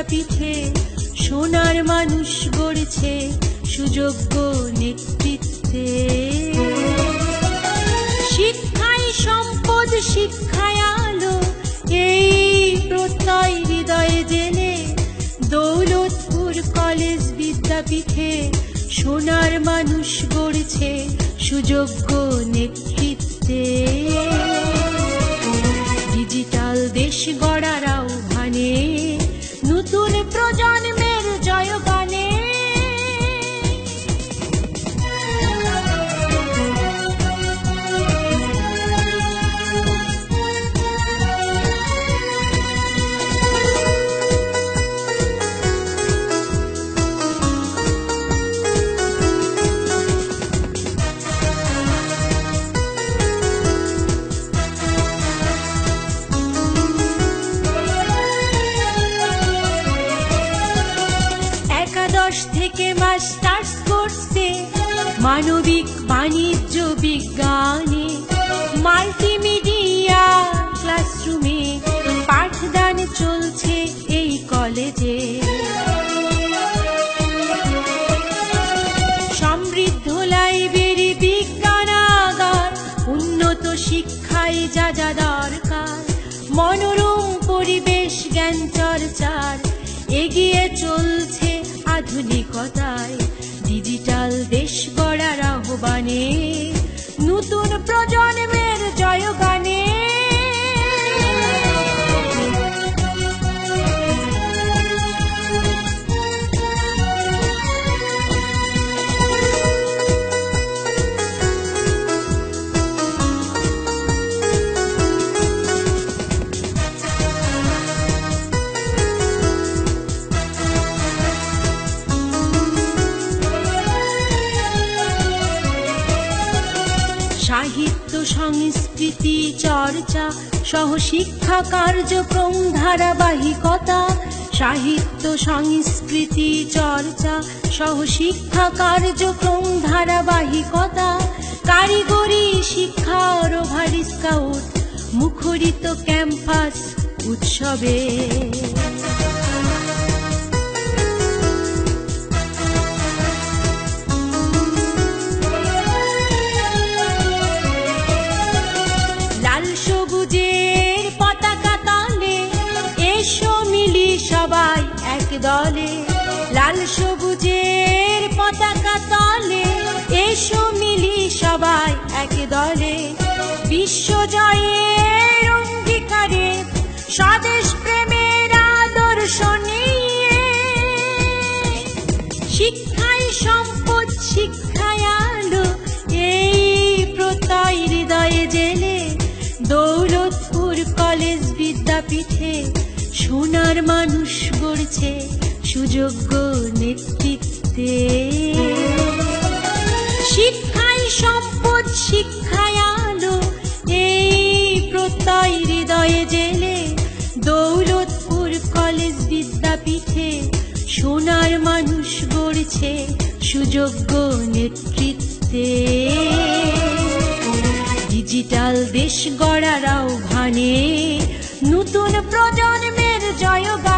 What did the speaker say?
বিদ্যাপীঠে সোনার মানুষ গড়ছে সুযোগ্য নেতৃত্বে। শিক্ষাই সম্পদ, শিক্ষায় আলো, এই প্রত্যয় হৃদয়ে জেলে দৌলতপুর কলেজ বিদ্যাপীঠে সোনার মানুষ গড়ছে সুযোগ্য নেতৃত্বে। ডিজিটাল দেশ গড়ার আহ্বানে নতুন প্রজন্মের জয়গানে থেকে মাস্টার্স কোর্সে মানবিক বাণিজ্য বিজ্ঞানে মাল্টিমিডিয়া ক্লাসরুমে পাঠদান চলছে এই কলেজে। সমৃদ্ধ লাইব্রেরি, বিজ্ঞানাগার, উন্নত শিক্ষায় যা যা দরকার, মনোরম পরিবেশ জ্ঞান চর্চার এগিয়ে চলছে আধুনিকতায়। ডিজিটাল দেশ গড়ার আহ্বানে নতুন প্রজন্মের জয়গানে সাহিত্য সংস্কৃতি চর্চা সহ শিক্ষা কার্যক্রম ধারাবাহিকতা। সাহিত্য সংস্কৃতি চর্চা সহ শিক্ষা কার্যক্রম ধারাবাহিকতা। কারিগরি শিক্ষা রোভার স্কাউট মুখরিত ক্যাম্পাস উৎসবে। সবাই এক দলে লাল সবুজের পতাকা তলে, এসো মিলি সবাই এক দলে। বিশ্ব জয়ের অঙ্গীকারে স্বদেশ প্রেমের আদর্শ নিয়ে শিক্ষাই সম্পদ, শিক্ষায় আলো, এই প্রত্যয় হৃদয়ে জেলে দৌলতপুর কলেজ বিদ্যাপীঠে সোনার মানুষ গড়ছে সুযোগ্য নেতৃত্বে। শিক্ষাই সম্পদ, শিক্ষায় আলো, এই প্রত্যয় হৃদয়ে জেলে দৌলতপুর কলেজ বিদ্যাপীঠে সোনার মানুষ গড়ছে সুযোগ্য নেতৃত্বে। ডিজিটাল দেশ গড়ার আহ্বানে নতুন প্রজন্মের জয়গান।